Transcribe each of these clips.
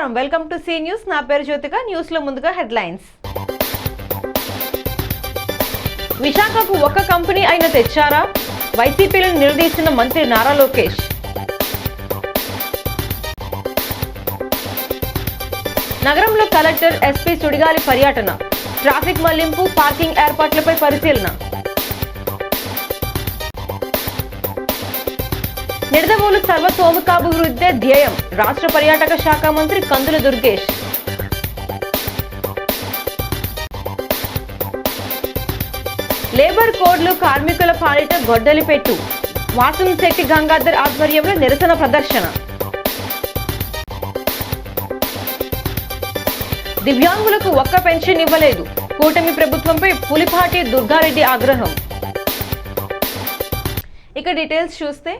నమస్కారం, welcome to C news. నా పేరు జ్యోతిక. న్యూస్ లో ముందుగా హెడ్లైన్స్. విశాఖకు ఒక్క కంపెనీ అయినా తెచ్చారా? వైసీపీలను నిలదీసిన మంత్రి నారా లోకేష్. నగరంలో కలెక్టర్ ఎస్పీ సుడిగాలి పర్యటన. ట్రాఫిక్ మళ్లింపు, పార్కింగ్ ఏర్పాట్లపై పరిశీలన. నిడదవోలు సర్వతోముఖాభివృద్ధి ధ్యేయం. రాష్ట్ర పర్యాటక శాఖ మంత్రి కందుల దుర్గేష్. లేబర్ కోడ్లు కార్మికుల పాలిట గొడ్డలిపెట్టు. వాసంశెట్టి గంగాధర్ ఆధ్వర్యంలో నిరసన ప్రదర్శన. దివ్యాంగులకు ఒక్క పెన్షన్ ఇవ్వలేదు. కూటమి ప్రభుత్వంపై పులిపాటి దుర్గారెడ్డి ఆగ్రహం. ఇక డీటెయిల్స్ చూస్తే,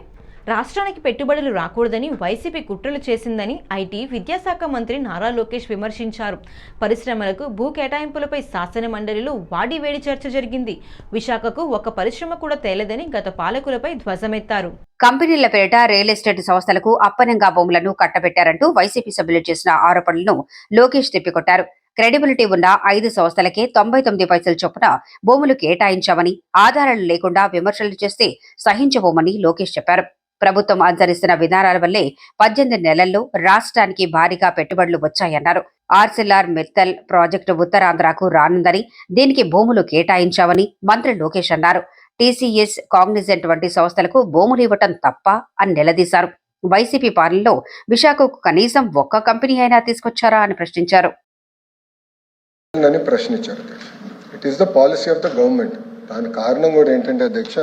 రాష్ట్రానికి పెట్టుబడులు రాకూడదని వైసీపీ కుట్రలు చేసిందని ఐటీ విద్యాశాఖ మంత్రి నారా లోకేష్ విమర్శించారు. పరిశ్రమలకు భూ కేటాయింపులపై శాసన మండలిలో వాడివేడి చర్చ జరిగింది. విశాఖకు ఒక పరిశ్రమ కూడా తేలేదని గత పాలకులపై ధ్వజమెత్తారు. కంపెనీల పేరిట రియల్ ఎస్టేట్ సంస్థలకు అప్పనంగా భూములను కట్టబెట్టారంటూ వైసీపీ సభ్యులు చేసిన ఆరోపణలను లోకేష్ తిప్పికొట్టారు. క్రెడిబిలిటీ ఉన్న 5 సంస్థలకే 99 పైసలు చొప్పున భూములు కేటాయించామని, ఆధారాలు లేకుండా విమర్శలు చేస్తే సహించబోమని లోకేష్ చెప్పారు. ప్రభుత్వం అనుసరిస్తున్న విధానాల వల్లే 18 నెలల్లో రాష్ట్రానికి భారీగా పెట్టుబడులు వచ్చాయన్నారు. ఆర్సిల్ఆర్ మిత్తల్ ప్రాజెక్టు ఉత్తరాంధ్రకు రానుందని, దీనికి భూములు కేటాయించామని మంత్రి లోకేష్ అన్నారు. టీసీఎస్, కాగ్నిజెంట్ వంటి సంస్థలకు భూములు ఇవ్వటం తప్ప అని నిలదీశారు. వైసీపీ పాలనలో విశాఖకు కనీసం ఒక్క కంపెనీ అయినా తీసుకొచ్చారా అని ప్రశ్నించారు. It is the policy of the government. దాని కారణం కూడా ఏంటంటే అధ్యక్ష,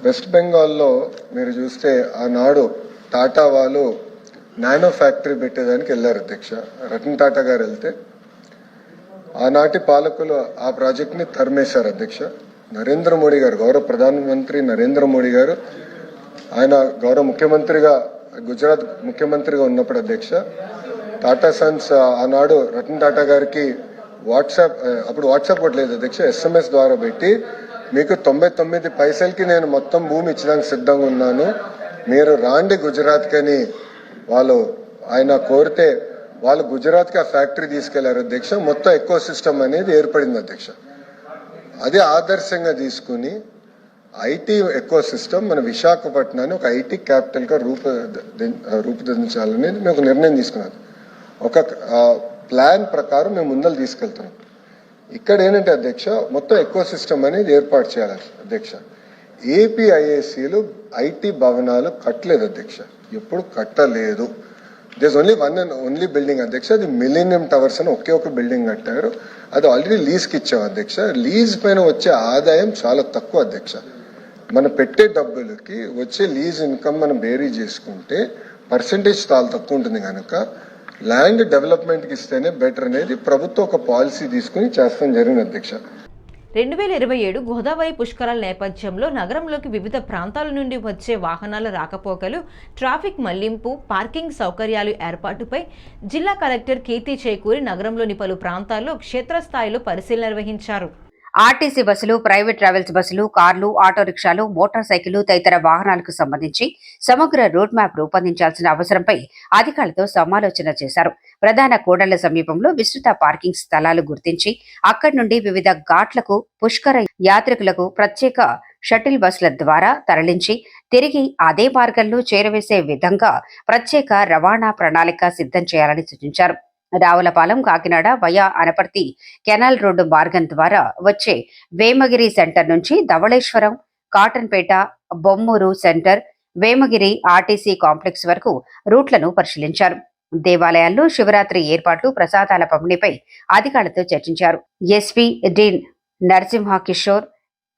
వెస్ట్ బెంగాల్లో మీరు చూస్తే ఆనాడు టాటా వాళ్ళు నానో ఫ్యాక్టరీ పెట్టేదానికి వెళ్ళారు అధ్యక్ష. రతన్ టాటా గారు వెళ్తే ఆనాటి పాలకులు ఆ ప్రాజెక్ట్ని తరిమేశారు అధ్యక్ష. నరేంద్ర మోడీ గారు, గౌరవ ప్రధానమంత్రి నరేంద్ర మోడీ గారు, ఆయన గౌరవ ముఖ్యమంత్రిగా, గుజరాత్ ముఖ్యమంత్రిగా ఉన్నప్పుడు అధ్యక్ష, టాటా సన్స్ ఆనాడు రతన్ టాటా గారికి అప్పుడు వాట్సాప్ కూడా లేదు అధ్యక్ష, SMS ద్వారా పెట్టి, మీకు 99 పైసలకి నేను మొత్తం భూమి ఇచ్చడానికి సిద్ధంగా ఉన్నాను, మీరు రాండి గుజరాత్కి అని ఆయన కోరితే వాళ్ళు గుజరాత్కి ఆ ఫ్యాక్టరీ తీసుకెళ్లారు అధ్యక్ష. మొత్తం ఎకో సిస్టమ్ అనేది ఏర్పడింది అధ్యక్ష. అదే ఆదర్శంగా తీసుకుని ఐటీ ఎకో సిస్టమ్ మన విశాఖపట్నాన్ని ఒక ఐటీ క్యాపిటల్గా రూపుదిద్దించాలనేది మేము ఒక నిర్ణయం తీసుకున్నాం. ఒక ప్లాన్ ప్రకారం మేము ముందలు తీసుకెళ్తున్నాం. ఇక్కడ ఏంటంటే అధ్యక్ష, మొత్తం ఎకో సిస్టమ్ అనేది ఏర్పాటు చేయాలి అధ్యక్ష. ఏపీఐఏసీలు ఐటీ భవనాలు కట్టలేదు అధ్యక్ష, ఎప్పుడు కట్టలేదు. దిస్ ఓన్లీ బిల్డింగ్ అధ్యక్ష, అది మిలీనియం టవర్స్ అని ఒకే ఒక బిల్డింగ్ కట్టారు. అది ఆల్రెడీ లీజ్కి ఇచ్చాం అధ్యక్ష. లీజ్ పైన వచ్చే ఆదాయం చాలా తక్కువ అధ్యక్ష. మనం పెట్టే డబ్బులకి వచ్చే లీజ్ ఇన్కమ్ మనం బేరీ చేసుకుంటే పర్సంటేజ్ చాలా తక్కువ ఉంటుంది కనుక ల్యాండ్ డెవలప్మెంట్కి ఇస్తేనే బెటర్ అనేది ప్రభుత్వం ఒక పాలసీ తీసుకుని చేస్తాం జరిగింది అధ్యక్ష. 2027 గోదావరి పుష్కరాల నేపథ్యంలో నగరంలోకి వివిధ ప్రాంతాల నుండి వచ్చే వాహనాల రాకపోకలు, ట్రాఫిక్ మళ్లింపు, పార్కింగ్ సౌకర్యాలు ఏర్పాటుపై జిల్లా కలెక్టర్ కీర్తి చేకూరి నగరంలోని పలు ప్రాంతాల్లో క్షేత్రస్థాయిలో పరిశీలన నిర్వహించారు. ఆర్టీసీ బస్సులు, ప్రైవేట్ ట్రావెల్స్ బస్సులు, కార్లు, ఆటో రిక్షాలు, మోటార్ సైకిళ్లు తదితర వాహనాలకు సంబంధించి సమగ్ర రూట్ మ్యాప్ రూపొందించాల్సిన అవసరంపై అధికారులతో సమాలోచన చేశారు. ప్రధాన కూడళ్ల సమీపంలో విస్తృత పార్కింగ్ స్థలాలు గుర్తించి అక్కడి నుండి వివిధ ఘాట్లకు పుష్కర యాత్రికులకు ప్రత్యేక షటిల్ బస్సుల ద్వారా తరలించి తిరిగి అదే మార్గంలో చేరవేసే విధంగా ప్రత్యేక రవాణా ప్రణాళిక సిద్ధం చేయాలని సూచించారు. Ravulapalem, Kakinada via Anaparthi canal road మార్గం ద్వారా వచ్చే వేమగిరి సెంటర్ నుంచి Dhavaleswaram, Cottonpeta, Bommuru centre, Vemagiri RTC complex వరకు రూట్లను పరిశీలించారు. దేవాలయాల్లో శివరాత్రి ఏర్పాట్లు, ప్రసాదాల పంపిణీపై అధికారులతో చర్చించారు. ఎస్పీ డీన్ Narasimha Kishore,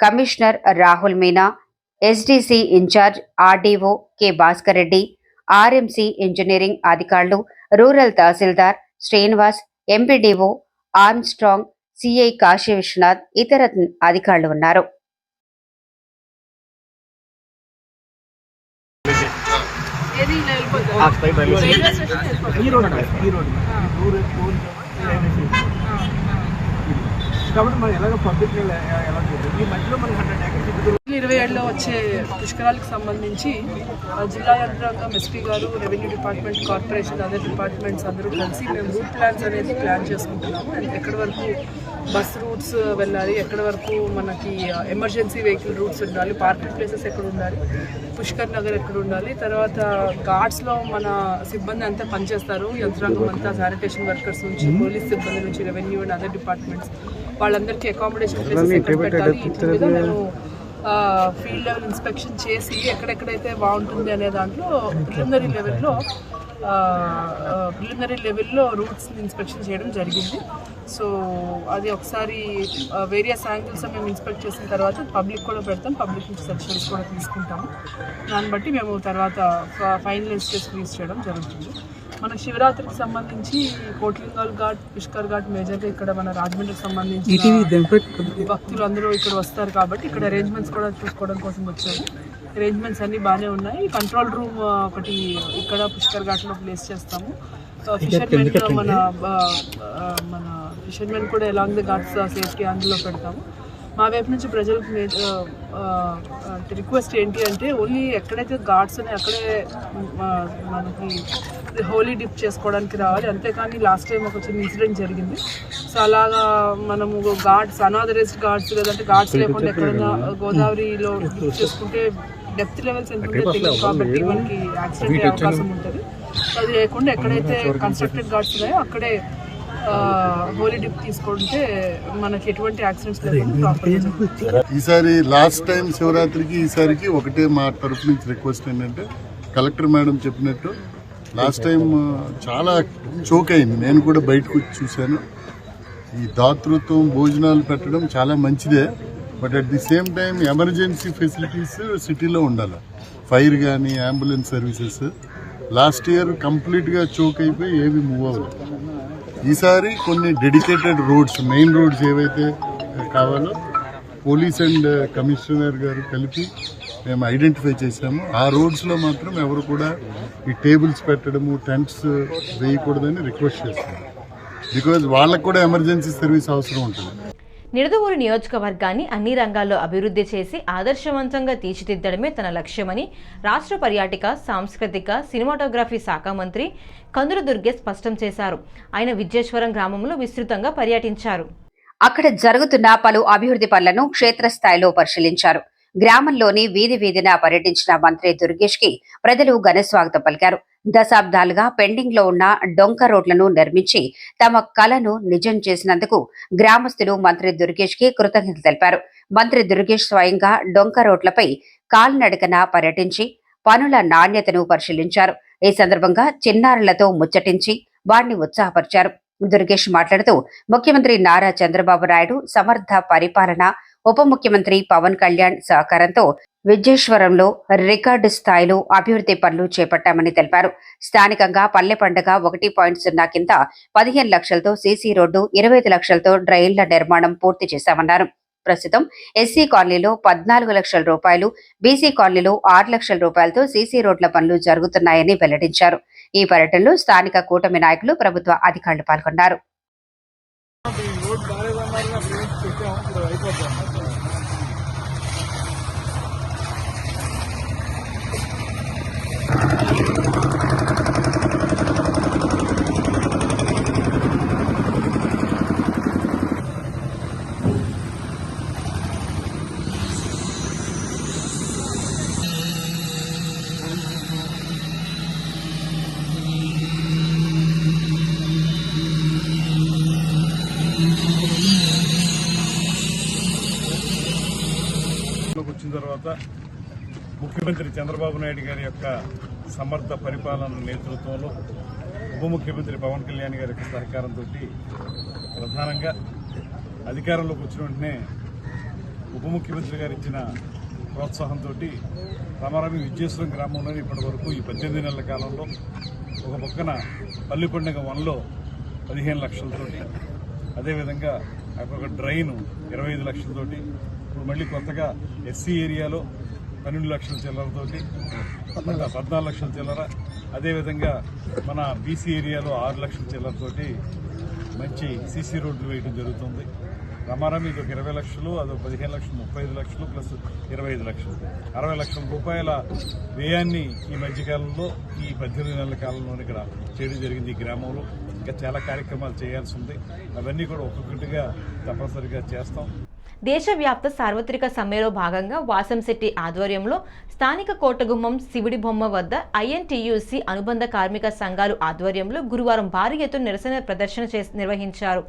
commissioner Rahul Meena, SDC in charge RDO K Bhaskar Reddy, RMC engineering అధికారులు, రూరల్ తహసీల్దార్ Srinivas, MPDO Armstrong, CI Kashi Vishwanath, ఇతర అధికారులు ఉన్నారు. 2027లో వచ్చే పుష్కరాలకు సంబంధించి జిల్లా యంత్రాంగం, ఎస్పీ గారు, revenue department, corporation, other departments అందరూ కలిసి మేము రూట్ ప్లాన్స్ అనేది ప్లాన్ చేసుకుంటున్నాము. అండ్ ఎక్కడి వరకు బస్ రూట్స్ వెళ్ళాలి, ఎక్కడి వరకు మనకి ఎమర్జెన్సీ వెహికల్ రూట్స్ ఉండాలి, పార్కింగ్ ప్లేసెస్ ఎక్కడ ఉండాలి, పుష్కర్ నగర్ ఎక్కడ ఉండాలి, తర్వాత ఘాట్స్లో మన సిబ్బంది అంతా పనిచేస్తారు, యంత్రాంగం అంతా, శానిటేషన్ వర్కర్స్ నుంచి, పోలీస్ సిబ్బంది నుంచి, రెవెన్యూ అండ్ అదర్ డిపార్ట్మెంట్స్ వాళ్ళందరికీ అకామిడేషన్ ప్లేసెస్ ఎక్కడ పెట్టాలి, ఇట్ల మీద మేము ఫీల్డ్ లెవెల్ ఇన్స్పెక్షన్ చేసి ఎక్కడెక్కడైతే బాగుంటుంది అనే దాంట్లో ప్రిలిమినరీ లెవెల్లో రూట్స్ ఇన్స్పెక్షన్ చేయడం జరిగింది. సో అది ఒకసారి వేరియస్ యాంగిల్స్ మేము ఇన్స్పెక్ట్ చేసిన తర్వాత పబ్లిక్ కూడా పెడతాం, పబ్లిక్ నుంచి సజెషన్స్ కూడా తీసుకుంటాము. దాన్ని బట్టి మేము తర్వాత ఫైనలైజ్ చేసి రిలీజ్ చేయడం జరుగుతుంది. మన శివరాత్రికి సంబంధించి కోట్లింగాల్ ఘాట్, పుష్కర్ ఘాట్ మేజర్గా ఇక్కడ మన రాజమండ్రికి సంబంధించి భక్తులు అందరూ ఇక్కడ వస్తారు కాబట్టి ఇక్కడ అరేంజ్మెంట్స్ కూడా చూసుకోవడం కోసం వచ్చాము. అరేంజ్మెంట్స్ అన్నీ బాగానే ఉన్నాయి. కంట్రోల్ రూమ్ ఒకటి ఇక్కడ పుష్కర్ ఘాట్లో ప్లేస్ చేస్తాము. ఫిషర్మెన్ మన ఫిషర్మెన్ కూడా ఎలాంగ్ ద ఘాట్స్ సేఫ్టీ అందులో పెడతాము. మా వైపు నుంచి ప్రజలకు రిక్వెస్ట్ ఏంటి అంటే ఓన్లీ ఎక్కడైతే ఘాట్స్ ఉన్నాయి అక్కడే మనకి హోలీ డిప్ చేసుకోవడానికి రావాలి, అంతేకాని లాస్ట్ టైం ఒక చిన్న ఇన్సిడెంట్ జరిగింది. సో అలాగా మనము ఘాట్స్, అనాథరైజ్డ్ ఘాట్స్ లేదంటే ఘాట్స్ లేకుండా ఎక్కడైనా గోదావరిలో డిప్ చేసుకుంటే డెప్త్ లెవెల్స్ ఎంత ఉంటే తెలియదు కాబట్టి మనకి యాక్సిడెంట్ అయ్యే అవకాశం ఉంటుంది. అది లేకుండా ఎక్కడైతే కన్స్ట్రక్టెడ్ ఘాట్స్ ఉన్నాయో అక్కడే హోలీ డిప్ తీసుకుంటే మనకి ఎటువంటి యాక్సిడెంట్స్ లేకుండా. ఈసారి లాస్ట్ టైం శివరాత్రికి ఈసారికి ఒకటే మా తరఫు నుంచి రిక్వెస్ట్ ఏంటంటే, కలెక్టర్ మేడం చెప్పినట్టు లాస్ట్ టైం చాలా చోక్ అయింది. నేను కూడా బయటకు వచ్చి చూశాను. ఈ దాతృత్వం, భోజనాలు పెట్టడం చాలా మంచిదే, but at the same time emergency facilities సిటీలో ఉండాలి. ఫైర్ కానీ, అంబులెన్స్ సర్వీసెస్ లాస్ట్ ఇయర్ కంప్లీట్గా చోక్ అయిపోయి ఏవి మూవ్ అవ్వలేదు. ఈసారి కొన్ని డెడికేటెడ్ రోడ్స్, మెయిన్ రోడ్స్ ఏవైతే కావాలో పోలీస్ అండ్ కమిషనర్ గారు కలిపి మేము ఐడెంటిఫై చేశాము. ఆ రోడ్స్లో మాత్రం ఎవరు కూడా ఈ టేబుల్స్ పెట్టడము, టెంట్స్ వేయకూడదని రిక్వెస్ట్ చేస్తున్నాం. బికాజ్ వాళ్ళకు కూడా ఎమర్జెన్సీ సర్వీస్ అవసరం ఉంటుంది. నిడదవోలు నియోజకవర్గాన్ని అన్ని రంగాల్లో అభివృద్ధి చేసి ఆదర్శవంతంగా తీర్చిదిద్దడమే తన లక్ష్యమని రాష్ట్ర పర్యాటక, సాంస్కృతిక, సినిమాటోగ్రఫీ శాఖ మంత్రి కందుల దుర్గేష్ స్పష్టం చేశారు. ఆయన విద్యేశ్వరం గ్రామంలో విస్తృతంగా పర్యటించారు. అక్కడ జరుగుతున్న పలు అభివృద్ధి పనులను క్షేత్రస్థాయిలో పరిశీలించారు. గ్రామంలోని వీధి వీధిన పర్యటించిన మంత్రి దుర్గేష్ కి ప్రజలు ఘనస్వాగతం పలికారు. దశాబ్దాలుగా పెండింగ్ లో ఉన్న డొంక రోడ్లను నిర్మించి తమ కలను నిజం చేసినందుకు గ్రామస్తులు మంత్రి దుర్గేష్ కి కృతజ్ఞతలు తెలిపారు. మంత్రి దుర్గేష్ స్వయంగా డొంక రోడ్లపై కాలినడకన పర్యటించి పనుల నాణ్యతను పరిశీలించారు. ఈ సందర్భంగా చిన్నారులతో ముచ్చటించి వారిని ఉత్సాహపరిచారు. దుర్గేష్ మాట్లాడుతూ ముఖ్యమంత్రి నారా చంద్రబాబు నాయుడు సమర్థ పరిపాలన, ఉప ముఖ్యమంత్రి పవన్ కళ్యాణ్ సహకారంతో విద్యేశ్వరంలో రికార్డు స్థాయిలో అభివృద్ధి పనులు చేపట్టామని తెలిపారు. స్థానికంగా పల్లె పండుగ 1.0 కింద 15 లక్షలతో సీసీ రోడ్డు, 25 లక్షలతో డ్రైన్ల నిర్మాణం పూర్తి చేశామన్నారు. ప్రస్తుతం ఎస్సీ కాలనీలో 14 లక్షల రూపాయలు, బీసీ కాలనీలో 6 లక్షల రూపాయలతో సీసీ రోడ్ల పనులు జరుగుతున్నాయని వెల్లడించారు. ఈ పర్యటనలో స్థానిక కూటమి నాయకులు, ప్రభుత్వ అధికారులు పాల్గొన్నారు. వచ్చిన తర్వాత ముఖ్యమంత్రి చంద్రబాబు నాయుడు గారి యొక్క సమర్థ పరిపాలన నేతృత్వంలో ఉప ముఖ్యమంత్రి పవన్ కళ్యాణ్ గారి యొక్క సహకారంతో ప్రధానంగా అధికారంలోకి వచ్చిన వెంటనే ఉప ముఖ్యమంత్రి గారు ఇచ్చిన ప్రోత్సాహంతో రామారామి విద్యేశ్వరం గ్రామంలోని ఇప్పటి వరకు ఈ 18 నెలల కాలంలో ఒక పక్కన పల్లి పండుగ 1లో 15 లక్షలతోటి, అదేవిధంగా ఒక డ్రైన్ 25 లక్షలతోటి, ఇప్పుడు మళ్ళీ కొత్తగా ఎస్సీ ఏరియాలో 12 లక్షల చిల్లరతోటి 14 లక్షల చిల్లర, అదేవిధంగా మన బీసీ ఏరియాలో 6 లక్షల చిల్లరతోటి మంచి సీసీ రోడ్లు వేయడం జరుగుతుంది. రమారమి ఇది ఒక 20 లక్షలు, అదొక 15 లక్షలు, 35 లక్షలు ప్లస్ 25 లక్షలు, 60 లక్షల రూపాయల వ్యయాన్ని ఈ మధ్యకాలంలో ఈ 18 నెలల కాలంలోనే ఇక్కడ చేయడం జరిగింది. ఈ గ్రామంలో ఇంకా చాలా కార్యక్రమాలు చేయాల్సి ఉంది. అవన్నీ కూడా ఒక్కొక్కటిగా తప్పనిసరిగా చేస్తాం. దేశవ్యాప్త సార్వత్రిక సమ్మెలో భాగంగా వాసంశెట్టి ఆధ్వర్యంలో స్థానిక కోటగుమ్మం శివుడి బొమ్మ వద్ద ఐఎన్టీయూసీ అనుబంధ కార్మిక సంఘాలు ఆధ్వర్యంలో గురువారం భారీ ఎత్తున నిరసన ప్రదర్శన నిర్వహించారు.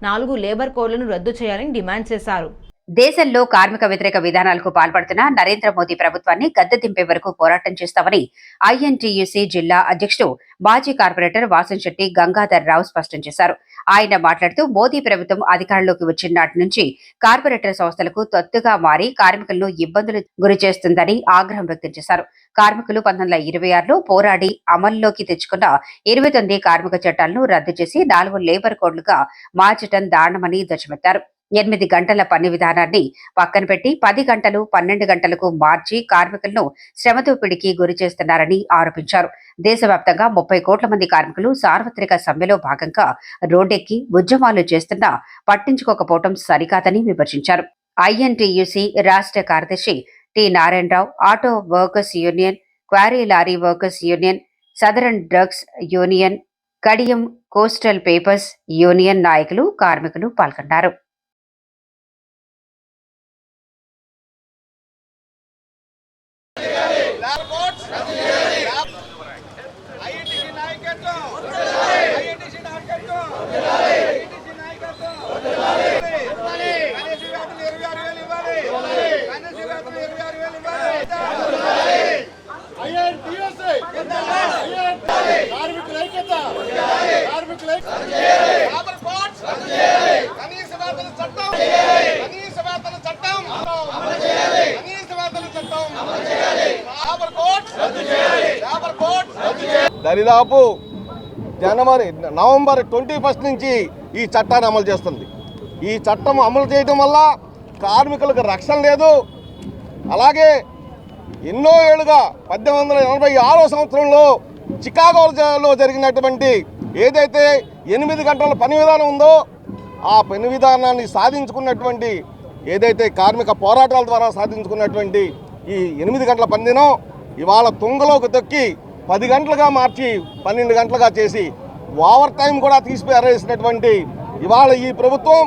4 లేబర్ కోడ్లను రద్దు చేయాలని డిమాండ్ చేశారు. దేశంలో కార్మిక వ్యతిరేక విధానాలకు పాల్పడుతున్న నరేంద్ర మోదీ ప్రభుత్వాన్ని గద్దె దింపే వరకు పోరాటం చేస్తామని ఐఎన్టీయూసీ జిల్లా అధ్యక్షుడు మాజీ కార్పొరేటర్ వాసంశెట్టి గంగాధర్ రావు స్పష్టం చేశారు. ఆయన మాట్లాడుతూ మోదీ ప్రభుత్వం అధికారంలోకి వచ్చిన నాటి నుంచి కార్పొరేటర్ సంస్థలకు తొత్తుగా మారి కార్మికులను ఇబ్బందులు గురి చేస్తుందని ఆగ్రహం వ్యక్తం చేశారు. కార్మికులు 1926లో పోరాడి అమల్లోకి తెచ్చుకున్న 29 కార్మిక చట్టాలను రద్దు చేసి 4 లేబర్ కోడ్లుగా మార్చడం దారుణమని ధ్వజమెత్తారు. 8 గంటల పని విధానాన్ని పక్కన పెట్టి 10 గంటలు 12 గంటలకు మార్చి కార్మికులను శ్రమదోపిడికి గురి చేస్తున్నారని ఆరోపించారు. దేశవ్యాప్తంగా 30 కోట్ల మంది కార్మికులు సార్వత్రిక సమ్మెలో భాగంగా రోడ్డెక్కి ఉద్యమాలు చేస్తున్నా పట్టించుకోకపోవడం సరికాదని విమర్శించారు. ఐఎన్టీయూసీ రాష్ట్ర కార్యదర్శి T Narayana Rao, auto workers union, quarry lorry workers union, southern drugs union, Kadiyam coastal papers union నాయకులు, కార్మికులు పాల్గొన్నారు. దరిదాపు నవంబర్ 21 నుంచి ఈ చట్టాన్ని అమలు చేస్తుంది. ఈ చట్టం అమలు చేయడం వల్ల కార్మికులకు రక్షణ లేదు. అలాగే ఎన్నో ఏళ్లుగా 1886 సంవత్సరంలో చికాగోలో జరిగినటువంటి ఏదైతే 8 గంటల పని విధానం ఉందో ఆ పని విధానాన్ని సాధించుకున్నటువంటి ఏదైతే కార్మిక పోరాటాల ద్వారా సాధించుకున్నటువంటి ఈ 8 గంటల పనిదినం ఇవాళ తుంగలోకి తొక్కి 10 గంటలుగా మార్చి 12 గంటలుగా చేసి ఓవర్ టైం కూడా తీసిపారేసినటువంటి ఇవాళ ఈ ప్రభుత్వం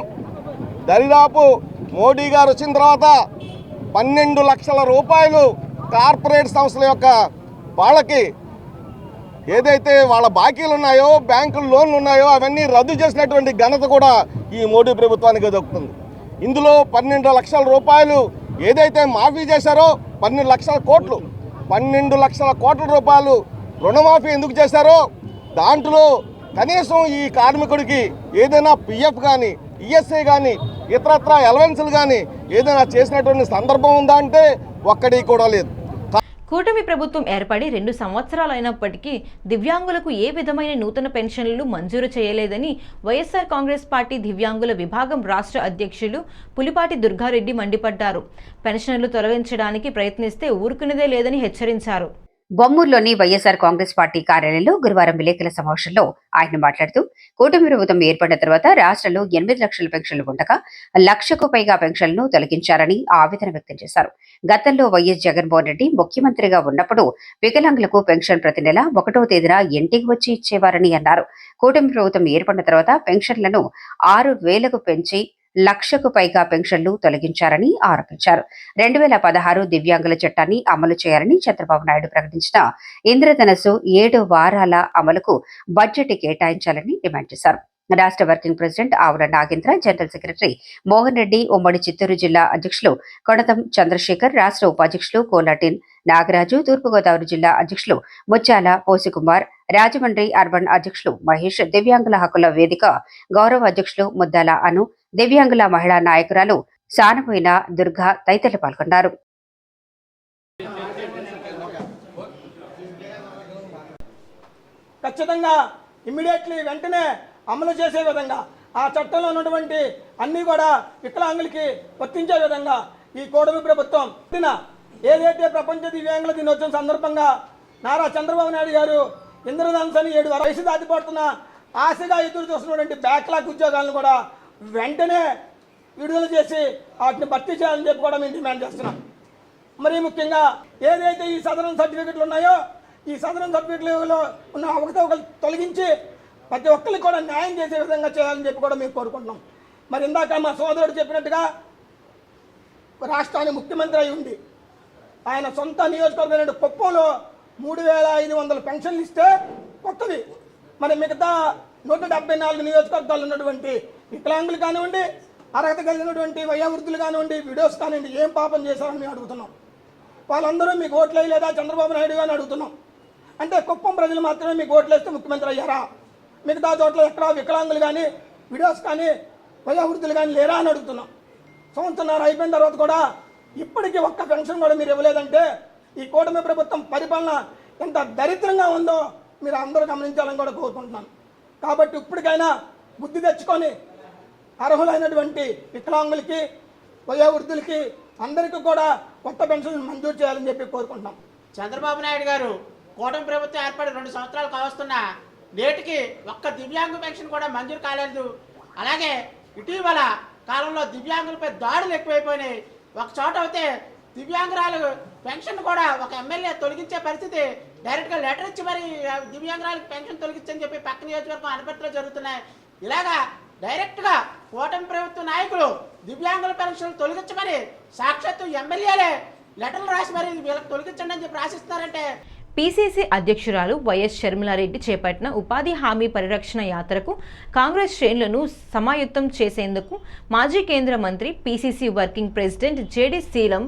దరిదాపు మోడీ గారు వచ్చిన తర్వాత 12 లక్షల రూపాయలు కార్పొరేట్ సంస్థల యొక్క వాళ్ళకి ఏదైతే వాళ్ళ బాకీలు ఉన్నాయో, బ్యాంకులు లోన్లు ఉన్నాయో అవన్నీ రద్దు చేసినటువంటి ఘనత కూడా ఈ మోడీ ప్రభుత్వానికి దక్కుతుంది. ఇందులో 12 లక్షల రూపాయలు ఏదైతే మాఫీ చేశారో 12 లక్షల కోట్లు, 12 లక్షల కోట్ల రూపాయలు రుణమాఫీ ఎందుకు చేశారో దాంట్లో కనీసం ఈ కార్మికుడికి ఏదైనా పిఎఫ్ కానీ, ఈఎస్ఐ కానీ, ఇతరత్ర అలవెన్సులు కానీ ఏదైనా చేసినటువంటి సందర్భం ఉందా అంటే ఒక్కడి కూడా లేదు. కూటమి ప్రభుత్వం ఏర్పడి 2 సంవత్సరాలైనప్పటికీ దివ్యాంగులకు ఏ విధమైన నూతన పెన్షన్లు మంజూరు చేయలేదని వైఎస్ఆర్ కాంగ్రెస్ పార్టీ దివ్యాంగుల విభాగం రాష్ట్ర అధ్యక్షులు పులిపాటి దుర్గారెడ్డి మండిపడ్డారు. పెన్షన్లు తొలగించడానికి ప్రయత్నిస్తే ఊరుకునేదే లేదని హెచ్చరించారు. బొమ్మూరులోని వైఎస్ఆర్ కాంగ్రెస్ పార్టీ కార్యాలయంలో గురువారం విలేకరుల సమావేశంలో ఆయన మాట్లాడుతూ కూటమి ప్రభుత్వం ఏర్పడిన తర్వాత రాష్ట్రంలో 8 లక్షల పెన్షన్లు ఉండగా 1 లక్షకు పైగా పెన్షన్లను తొలగించారని ఆవేదన వ్యక్తం చేశారు. గతంలో వైఎస్ జగన్మోహన్ రెడ్డి ముఖ్యమంత్రిగా ఉన్నప్పుడు వికలాంగులకు పెన్షన్ ప్రతి నెల 1వ తేదీన ఇంటికి వచ్చి ఇచ్చేవారని అన్నారు. కూటమి ప్రభుత్వం ఏర్పడిన తర్వాత పెన్షన్లను 6,000కు పెంచి 1 లక్షకు పైగా పెన్షన్లు తొలగించారని ఆరోపించారు. 2016 దివ్యాంగుల చట్టాన్ని అమలు చేయాలని చంద్రబాబు నాయుడు ప్రకటించిన ఇంద్రధనస్సు 7 వారాల అమలుకు బడ్జెట్ కేటాయించాలని డిమాండ్ చేశారు. రాష్ట్ర వర్కింగ్ ప్రెసిడెంట్ ఆవుల నాగేంద్ర, జనరల్ సెక్రటరీ మోహన్ రెడ్డి, ఉమ్మడి చిత్తూరు జిల్లా అధ్యక్షులు కొడతం చంద్రశేఖర్, రాష్ట్ర ఉపాధ్యక్షులు కోలాటిన్ నాగరాజు, తూర్పుగోదావరి జిల్లా అధ్యక్షులు ముత్యాల పోసికుమార్, రాజమండ్రి అర్బన్ అధ్యక్షులు మహేష్, దివ్యాంగుల హక్కుల వేదిక గౌరవ అధ్యక్షులు ముద్దాల అను, దివ్యాంగుల మహిళా నాయకురాలు సానపోయిన దుర్గా తదితరులు పాల్గొన్నారు. ఖచ్చితంగా ఇమ్మీడియట్లీ వెంటనే అమలు చేసే విధంగా ఆ చట్టంలో ఉన్నటువంటి అన్నీ కూడా వికలాంగులకి వర్తించే విధంగా ఈ కూటమి ప్రభుత్వం ఏదైతే ప్రపంచ దివ్యాంగుల దినోత్సవం సందర్భంగా నారా చంద్రబాబు నాయుడు గారు ఇంద్రధనుస్సు అని 7 వయసు దాటిపడుతున్న ఆశగా ఎదురు చూస్తున్నటువంటి బ్యాక్లాగ్ ఉద్యోగాలను కూడా వెంటనే విడుదల చేసి వాటిని భర్తీ చేయాలని చెప్పి కూడా మేము డిమాండ్ చేస్తున్నాం. మరీ ముఖ్యంగా ఏదైతే ఈ సదరన్ సర్టిఫికెట్లు ఉన్నాయో ఈ సదరన్ సర్టిఫికెట్లో ఉన్న అవకతవకలు తొలగించి ప్రతి ఒక్కరికి కూడా న్యాయం చేసే విధంగా చేయాలని చెప్పి కూడా మేము కోరుకుంటున్నాం. మరి ఇందాక మా సోదరుడు చెప్పినట్టుగా రాష్ట్రానికి ముఖ్యమంత్రి అయి ఉంది ఆయన సొంత నియోజకవర్గం కుప్పంలో 3,500 పెన్షన్లు ఇస్తే కొత్తవి. మరి మిగతా 174 నియోజకవర్గాలు ఉన్నటువంటి వికలాంగులు కానివ్వండి, అర్హత కలిగినటువంటి వయోవృద్ధులు కానివ్వండి, విడోస్ కానివ్వండి, ఏం పాపం చేశారని మేము అడుగుతున్నాం. వాళ్ళందరూ మీకు ఓట్లు వేయలేదా చంద్రబాబు నాయుడు అని అడుగుతున్నాం. అంటే కుప్పం ప్రజలు మాత్రమే మీకు ఓట్లు వేస్తే ముఖ్యమంత్రి అయ్యారా? మిగతా చోట్ల ఎక్కడా వికలాంగులు కానీ విడోస్ కానీ వయోవృద్ధులు కానీ లేరా అని అడుగుతున్నాం. సంవత్సరాలు అయిపోయిన తర్వాత కూడా ఇప్పటికీ ఒక్క పెన్షన్ కూడా మీరు ఇవ్వలేదంటే ఈ కూటమి ప్రభుత్వం పరిపాలన ఎంత దరిద్రంగా ఉందో మీరు అందరూ గమనించాలని కూడా కోరుకుంటున్నాను. కాబట్టి ఇప్పటికైనా బుద్ధి తెచ్చుకొని అర్హులైనటువంటి వికలాంగులకి వయోవృద్ధులకి అందరికీ కూడా కొత్త పెన్షన్ మంజూరు చేయాలని చెప్పి కోరుకుంటున్నాం. చంద్రబాబు నాయుడు గారు కూటమి ప్రభుత్వం ఏర్పడి 2 సంవత్సరాలు కావస్తున్నా నేటికి ఒక్క దివ్యాంగ పెన్షన్ కూడా మంజూరు కాలేదు. అలాగే ఇటీవల కాలంలో దివ్యాంగులపై దాడులు ఎక్కువైపోయినాయి. ఒక చోట అయితే దివ్యాంగురాలు పెన్షన్ కూడా ఒక ఎమ్మెల్యే తొలగించే పరిస్థితి, డైరెక్ట్గా లెటర్ ఇచ్చి మరి దివ్యాంగురాలకు పెన్షన్ తొలగించని చెప్పి పక్క నియోజకవర్గం అనుమతులు జరుగుతున్నాయి. ఇలాగా డైరెక్ట్గా కూటమి ప్రభుత్వ నాయకులు దివ్యాంగుల పెన్షన్లు తొలగించమని సాక్షాత్తు ఎమ్మెల్యేలే లెటర్లు రాసి మరి వీళ్ళకి తొలగించండి అని చెప్పి రాసిస్తారంటే పీసీసీ అధ్యక్షురాలు వైఎస్ షర్మిలారెడ్డి చేపట్టిన ఉపాధి హామీ పరిరక్షణ యాత్రకు కాంగ్రెస్ శ్రేణులను సమాయుత్తం చేసేందుకు మాజీ కేంద్ర మంత్రి పీసీసీ వర్కింగ్ ప్రెసిడెంట్ జేడీ శీలం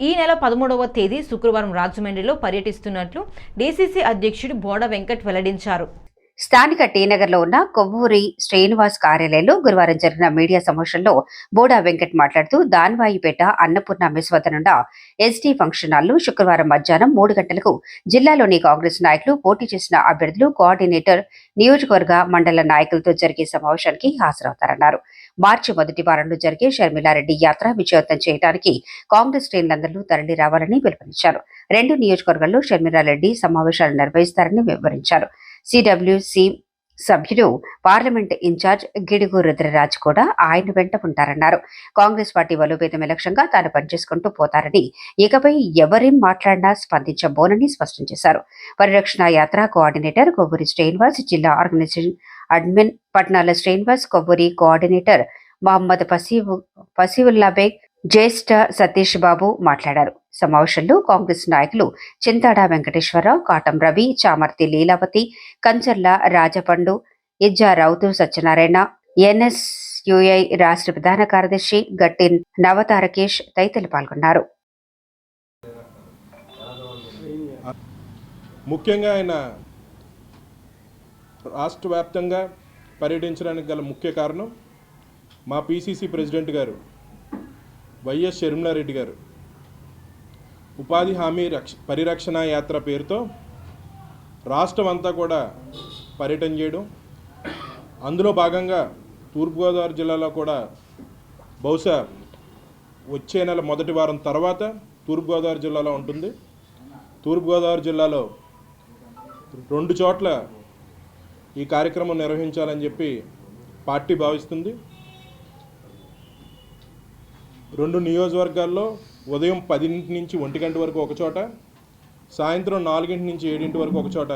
ఈ నెల 13వ తేదీ శుక్రవారం రాజమండ్రిలో పర్యటిస్తున్నట్లు డీసీసీ అధ్యక్షుడు బోడ వెంకట్ వెల్లడించారు. స్థానిక టీనగర్లో ఉన్న కొవ్వూరి శ్రీనివాస్ కార్యాలయంలో గురువారం జరిగిన మీడియా సమావేశంలో బోడా వెంకట్ మాట్లాడుతూ దాన్వాయిపేట అన్నపూర్ణ మెస్ వద్ద నుండి ఎస్టీ ఫంక్షన్ హాల్లో శుక్రవారం మధ్యాహ్నం 3 గంటలకు జిల్లాలోని కాంగ్రెస్ నాయకులు పోటీ చేసిన అభ్యర్థులు కోఆర్డినేటర్ నియోజకవర్గ మండల నాయకులతో జరిగే సమావేశానికి హాజరవుతారన్నారు. మార్చి మొదటి వారంలో జరిగే షర్మిలారెడ్డి యాత్ర విజయవంతం చేయడానికి కాంగ్రెస్ శ్రేణులందరూ తరలి రావాలని పిలుపునిచ్చారు. 2 నియోజకవర్గాల్లో షర్మిలారెడ్డి సమావేశాలు నిర్వహిస్తారని వివరించారు. సిడబ్ల్యూసి సభ్యుడు పార్లమెంట్ ఇన్ఛార్జ్ గిడుగు రుద్రరాజ్ కూడా ఆయన వెంట ఉంటారన్నారు. కాంగ్రెస్ పార్టీ బలోపేతం లక్ష్యంగా తాను పనిచేసుకుంటూ పోతారని, ఇకపై ఎవరేం మాట్లాడినా స్పందించబోనని స్పష్టం చేశారు. పరిరక్షణ యాత్ర కోఆర్డినేటర్ కొవ్వూరి శ్రీనివాస్, జిల్లా organisation admin Patnala Srinivas, Kovvuri coordinator Mohammad Pasivulla Baig, జ్యేష్ఠ సతీష్ బాబు మాట్లాడారు. సమావేశంలో కాంగ్రెస్ నాయకులు చింతాడ వెంకటేశ్వరరావు, కాటం రవి, చామర్తి లీలావతి, కంచర్ల రాజపండు, ఇజ్జా రౌతు సత్యనారాయణ, ఎన్ఎస్యుఐ రాష్ట్ర ప్రధాన కార్యదర్శి గట్టి నవతారకేష్ తదితరులు పాల్గొన్నారు. ముఖ్యంగా ఆయన రాష్ట్ర వ్యాప్తంగా పర్యటించడానికి గల ముఖ్య కారణం మా పీసీసీ ప్రెసిడెంట్ గారు వైఎస్ షర్మిలారెడ్డి గారు ఉపాధి హామీ పరిరక్షణ యాత్ర పేరుతో రాష్ట్రం అంతా కూడా పర్యటన చేయడం, అందులో భాగంగా తూర్పుగోదావరి జిల్లాలో కూడా బహుశా వచ్చే నెల మొదటి వారం తర్వాత తూర్పుగోదావరి జిల్లాలో ఉంటుంది. తూర్పుగోదావరి జిల్లాలో 2 చోట్ల ఈ కార్యక్రమం నిర్వహించాలని చెప్పి పార్టీ భావిస్తుంది. 2 నియోజకవర్గాల్లో ఉదయం 10 నుంచి 1 గంట వరకు ఒక చోట, సాయంత్రం 4 నుంచి 7 వరకు ఒక చోట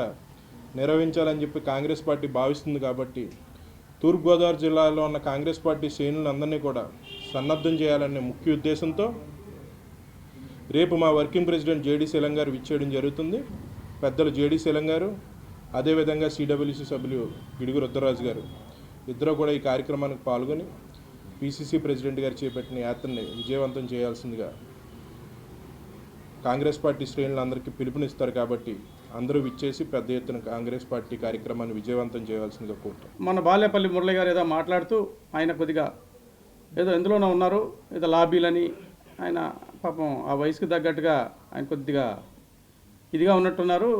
నిర్వహించాలని చెప్పి కాంగ్రెస్ పార్టీ భావిస్తుంది. కాబట్టి తూర్పుగోదావరి జిల్లాలో ఉన్న కాంగ్రెస్ పార్టీ శ్రేణులందరినీ కూడా సన్నద్ధం చేయాలనే ముఖ్య ఉద్దేశంతో రేపు మా వర్కింగ్ ప్రెసిడెంట్ జేడీ శీలం గారు విచ్చేయడం జరుగుతుంది. పెద్దలు జేడీ శీలం గారు, అదేవిధంగా సిడబ్ల్యూసీ సభ్యులు గిడుగు రుద్రరాజు గారు ఇద్దరు కూడా ఈ కార్యక్రమానికి పాల్గొని పీసీసీ ప్రెసిడెంట్ గారు చేపట్టిన యాత్రని విజయవంతం చేయాల్సిందిగా కాంగ్రెస్ పార్టీ శ్రేణులందరికీ పిలుపునిస్తారు. కాబట్టి అందరూ విచ్చేసి పెద్ద ఎత్తున కాంగ్రెస్ పార్టీ కార్యక్రమాన్ని విజయవంతం చేయాల్సిందిగా కోరుతాం. మన బాలేపల్లి మురళి గారు ఏదో మాట్లాడుతూ ఆయన కొద్దిగా ఏదో ఎందులోనో ఉన్నారు, ఏదో లాబీలని, ఆయన పాపం ఆ వయసుకు తగ్గట్టుగా ఆయన కొద్దిగా ఇదిగా ఉన్నట్టున్నారు.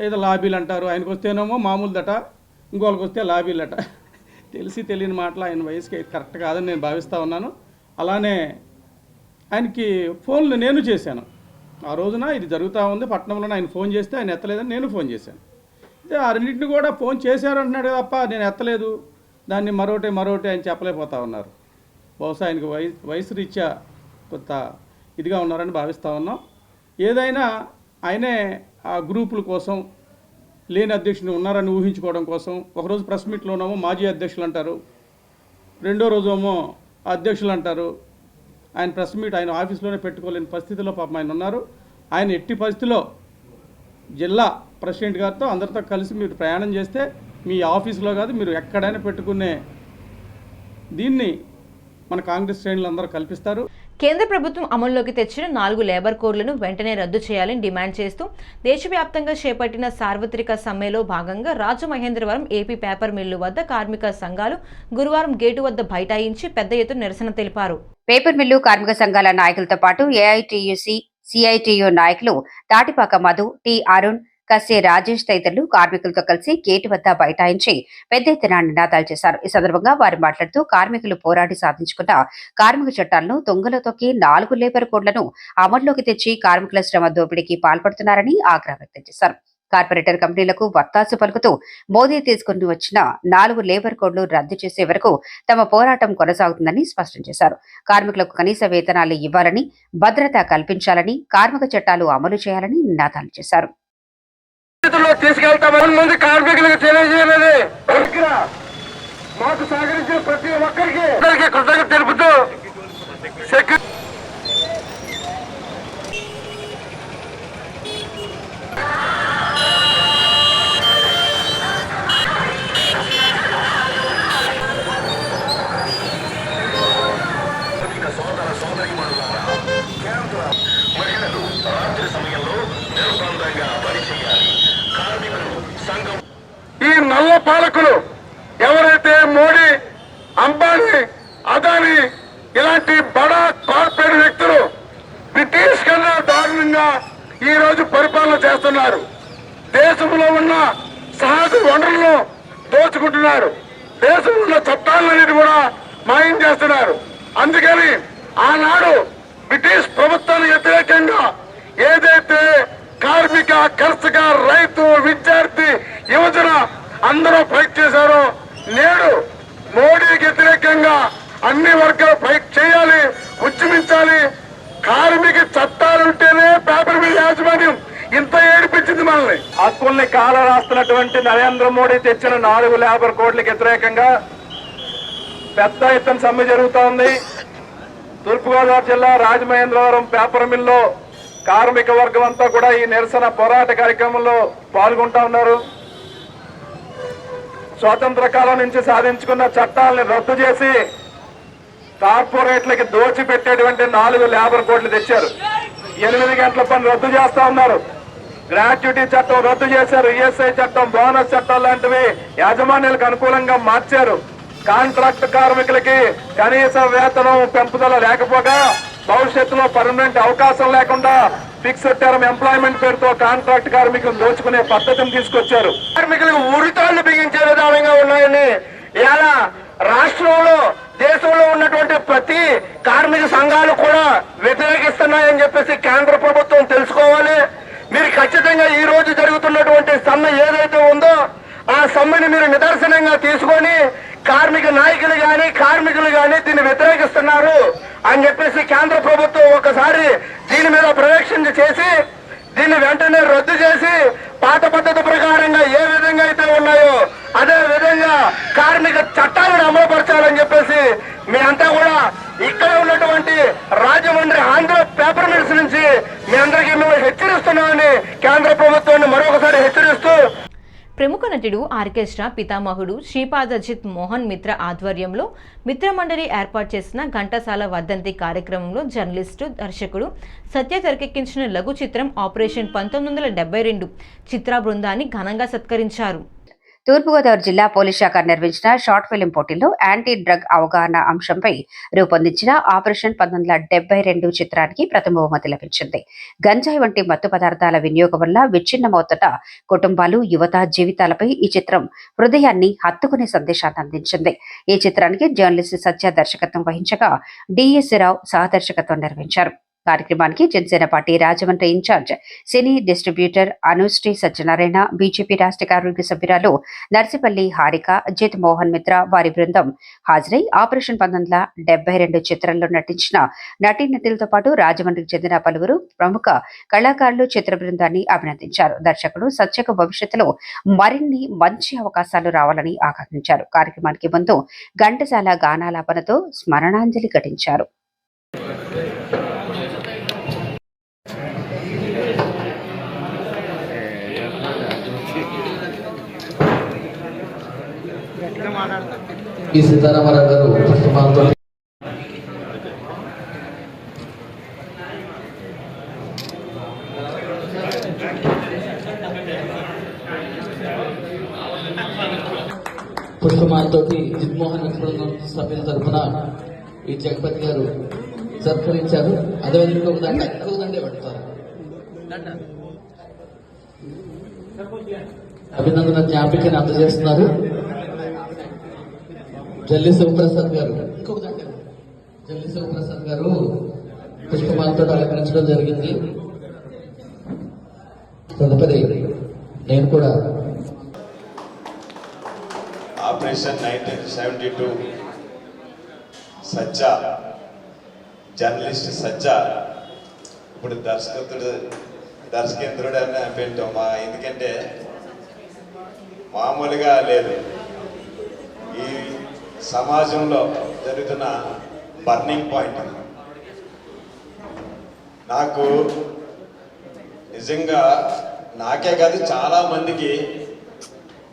ఏదో లాబీలు అంటారు, ఆయనకు వస్తేనేమో మామూలుదట, ఇంకోళ్ళకి వస్తే లాబీలట. తెలిసి తెలియని మాటలు ఆయన వయసుకి కరెక్ట్ కాదని నేను భావిస్తూ ఉన్నాను. అలానే ఆయనకి ఫోన్లు నేను చేశాను. ఆ రోజున ఇది జరుగుతూ ఉంది పట్టణంలోనే, ఆయన ఫోన్ చేస్తే ఆయన ఎత్తలేదని నేను ఫోన్ చేశాను. ఆ రెండింటిని కూడా ఫోన్ చేశారు అంటున్నాడు తప్ప నేను ఎత్తలేదు, దాన్ని మరోటి ఆయన చెప్పలేకపోతా ఉన్నారు. బహుశా ఆయనకు వయసు రీత్యా కొంత ఇదిగా ఉన్నారని భావిస్తూ ఉన్నాం. ఏదైనా ఆయనే ఆ గ్రూపుల కోసం లేని అధ్యక్షుని ఉన్నారని ఊహించుకోవడం కోసం ఒకరోజు ప్రెస్ మీట్లో ఉన్నామో మాజీ అధ్యక్షులు అంటారు, రెండో రోజు ఏమో అధ్యక్షులు అంటారు. ఆయన ప్రెస్ మీట్ ఆయన ఆఫీస్లోనే పెట్టుకోలేని పరిస్థితిలో పాపం ఆయన ఉన్నారు. ఆయన ఎట్టి పరిస్థితిలో జిల్లా ప్రెసిడెంట్ గారితో అందరితో కలిసి మీరు ప్రయాణం చేస్తే మీ ఆఫీసులో కాదు మీరు ఎక్కడైనా పెట్టుకునే దీన్ని మన కాంగ్రెస్ శ్రేణులు అందరూ కల్పిస్తారు. కేంద్ర ప్రభుత్వం అమల్లోకి తెచ్చిన 4 లేబర్ కోడ్లను వెంటనే రద్దు చేయాలని డిమాండ్ చేస్తూ దేశవ్యాప్తంగా చేపట్టిన సార్వత్రిక సమ్మెలో భాగంగా రాజమహేంద్రవరం ఏపీ పేపర్ మిల్లు వద్ద కార్మిక సంఘాలు గురువారం గేటు వద్ద బైఠాయించి పెద్ద ఎత్తున నిరసన తెలిపారు. పేపర్ మిల్లు కార్మిక సంఘాల నాయకులతో పాటు ఏఐటీయూసీ, సిఐటియు నాయకులు తాటిపాక మధు, టి అరుణ్, కస్సే రాజేష్ తదితరులు కార్మికులతో కలిసి గేటు వద్ద బైఠాయించి పెద్ద ఎత్తున నినాదాలు చేశారు. ఈ సందర్భంగా వారు మాట్లాడుతూ కార్మికులు పోరాడి సాధించుకున్న కార్మిక చట్టాలను తుంగలో తొక్కి 4 లేబర్ కోడ్లను అమల్లోకి తెచ్చి కార్మికుల శ్రమ దోపిడీకి పాల్పడుతున్నారని ఆగ్రహం వ్యక్తం చేశారు. కార్పొరేటర్ కంపెనీలకు వత్తాసు పలుకుతూ మోదీ తీసుకుని వచ్చిన 4 లేబర్ కోడ్లు రద్దు చేసే వరకు తమ పోరాటం కొనసాగుతుందని స్పష్టం చేశారు. కార్మికులకు కనీస వేతనాలు ఇవ్వాలని, భద్రత కల్పించాలని, కార్మిక చట్టాలు అమలు చేయాలని నినాదాలు చేశారు. తీసుకెళ్తామని కార్మికులకు తెలియజేయలేదు. మాకు సహకరించిన ప్రతి ఒక్కరికి కృతజ్ఞత తెలుపుతూ ఈ నల్ల పాలకులు ఎవరైతే మోడీ, అంబానీ, అదానీ ఇలాంటి బడా కార్పొరేట్ వ్యక్తులు బ్రిటిష్ కన్నా దారుణంగా ఈ రోజు పరిపాలన చేస్తున్నారు. దేశంలో ఉన్న సహజ వనరులను దోచుకుంటున్నారు. దేశంలో ఉన్న చట్టాలన్నిటి కూడా మాయం చేస్తున్నారు. అందుకని ఆనాడు బ్రిటిష్ ప్రభుత్వానికి వ్యతిరేకంగా ఏదైతే కార్మిక, కర్షక, రైతు, విద్యార్థి, యువజన అందరూ ఫైట్ చేశారో నేడు మోడీకి వ్యతిరేకంగా అన్ని వర్గాలు ఫైట్ చేయాలి, ఉద్యమించాలి. కార్మిక చట్టాలుంటేనే పేపర్ మిల్ యాజమాన్యం ఇంత ఏడిపించింది మనల్ని. హక్కుల్ని కాల రాస్తున్నటువంటి నరేంద్ర మోడీ తెచ్చిన 4 లేబర్ కోడ్లకు వ్యతిరేకంగా పెద్ద ఎత్తున సమ్మె జరుగుతోంది. తూర్పుగోదావరి జిల్లా రాజమహేంద్రవరం పేపర్ మిల్లో కార్మిక వర్గం అంతా కూడా ఈ నిరసన పోరాట కార్యక్రమంలో పాల్గొంటా ఉన్నారు. స్వాతంత్ర కాలం నుంచి సాధించుకున్న చట్టాలను రద్దు చేసి కార్పొరేట్లకి దోచిపెట్టేటువంటి 4 లేబర్ కోడ్లు తెచ్చారు. 8 గంటల పని రద్దు చేస్తా ఉన్నారు. గ్రాట్యుటీ చట్టం రద్దు చేశారు. ఈఎస్ఐ చట్టం, బోనస్ చట్టం లాంటివి యాజమాన్యాలకు అనుకూలంగా మార్చారు. కాంట్రాక్ట్ కార్మికులకి కనీస వేతనం పెంపుదల లేకపోగా భవిష్యత్తులో పర్మనెంట్ అవకాశం లేకుండా ఫిక్స్డ్ టర్మ్ ఎంప్లాయ్మెంట్ పేరుతో కాంట్రాక్ట్ కార్మికులు దోచుకునే పద్ధతిని తీసుకొచ్చారు. కార్మికులకు ఉరితాళ్లు బిగించే విధానంగా ఉన్నాయని ఇలా రాష్ట్రంలో, దేశంలో ఉన్నటువంటి ప్రతి కార్మిక సంఘాలు కూడా వ్యతిరేకిస్తున్నాయని చెప్పేసి కేంద్ర ప్రభుత్వం తెలుసుకోవాలి. మీరు ఖచ్చితంగా ఈ రోజు జరుగుతున్నటువంటి సమ్మె ఏదైతే ఉందో ఆ సమ్మెని మీరు నిదర్శనంగా తీసుకొని కార్మిక నాయకులు గాని, కార్మికులు గాని దీన్ని వ్యతిరేకిస్తున్నారు అని చెప్పేసి కేంద్ర ప్రభుత్వం ఒకసారి దీని మీద ప్రవేశించి చేసి దీన్ని వెంటనే రద్దు చేసి పాత పద్ధతి ప్రకారంగా ఏ విధంగా అయితే ఉన్నాయో అదే విధంగా కార్మిక చట్టాలను అమలుపరచాలని చెప్పేసి మీ అంతా కూడా ఇక్కడ ఉన్నటువంటి రాజమండ్రి ఆంధ్ర పేపర్ మిల్స్ నుంచి మీ అందరికీ మేము హెచ్చరిస్తున్నామని కేంద్ర ప్రభుత్వాన్ని మరొకసారి హెచ్చరిస్తూ ప్రముఖ నటుడు ఆర్కెస్ట్రా పితామహుడు శ్రీపాదజిత్ మోహన్ మిత్ర ఆధ్వర్యంలో మిత్రమండలి ఏర్పాటు చేసిన ఘంటసాల వర్ధంతి కార్యక్రమంలో జర్నలిస్టు, దర్శకుడు సత్య తెరకెక్కించిన లఘు చిత్రం ఆపరేషన్ 1972 చిత్ర బృందాన్ని ఘనంగా సత్కరించారు. తూర్పుగోదావరి జిల్లా పోలీస్ శాఖ నిర్వహించిన షార్ట్ ఫిలిం పోటీల్లో యాంటీ డ్రగ్ అవగాహన అంశంపై రూపొందించిన ఆపరేషన్ 1972 చిత్రానికి ప్రథమ బహుమతి లభించింది. గంజాయి వంటి మత్తు పదార్థాల వినియోగం వల్ల విచ్ఛిన్నమవుతున్న కుటుంబాలు, యువత జీవితాలపై ఈ చిత్రం హృదయాన్ని హత్తుకునే సందేశాన్ని అందించింది. ఈ చిత్రానికి జర్నలిస్ట్ సత్య దర్శకత్వం వహించగా డిఎస్ రావు సహదర్శకత్వం నిర్వహించారు. కార్యక్రమానికి జనసేన పార్టీ రాజమండ్రి ఇన్ఛార్జ్ సినీ డిస్ట్రిబ్యూటర్ అనుశ్రీ సత్యనారాయణ, బీజేపీ రాష్ట్ర కార్యవర్గ సభ్యురాలు నర్సిపల్లి హారిక, జిత్ మోహన్ మిత్ర వారి బృందం హాజరై ఆపరేషన్ 1972 చిత్రంలో నటించిన నటీనటులతో పాటు రాజమండ్రికి చెందిన పలువురు ప్రముఖ కళాకారులు చిత్ర బృందాన్ని అభినందించారు. దర్శకుడు సత్యకు భవిష్యత్తులో మరిన్ని మంచి అవకాశాలు రావాలని ఆకాంక్షించారు. కార్యక్రమానికి ముందు ఘంటసాల గానాలాపనతో స్మరణాంజలి ఘటించారు. ఈ సీతారామరావు గారు పుష్పమాలతో పుష్పమాలతోటి జిత్మోహన్ మిత్రుల సభ్యుల తరఫున ఈ జగపతి గారు సత్కరించారు. అదేవిధంగా ఒక దాంట్లో ఎక్కువ దండే పెడతారు. అభినందన జ్ఞాపికని అందజేస్తున్నారు. జల్లి శివప్రసాద్ గారు పుష్పమాలతో అలంకరించడం జరిగింది. తదుపరి నేను కూడా ఆపరేషన్ 1972 సజ్జా జర్నలిస్ట్ సజ్జా ఇప్పుడు దర్శకేంద్రుడు అని పెట్టాం. ఎందుకంటే మామూలుగా లేదు. ఈ సమాజంలో జరుగుతున్న బర్నింగ్ పాయింట్ నాకు నిజంగా నాకే కాదు చాలా మందికి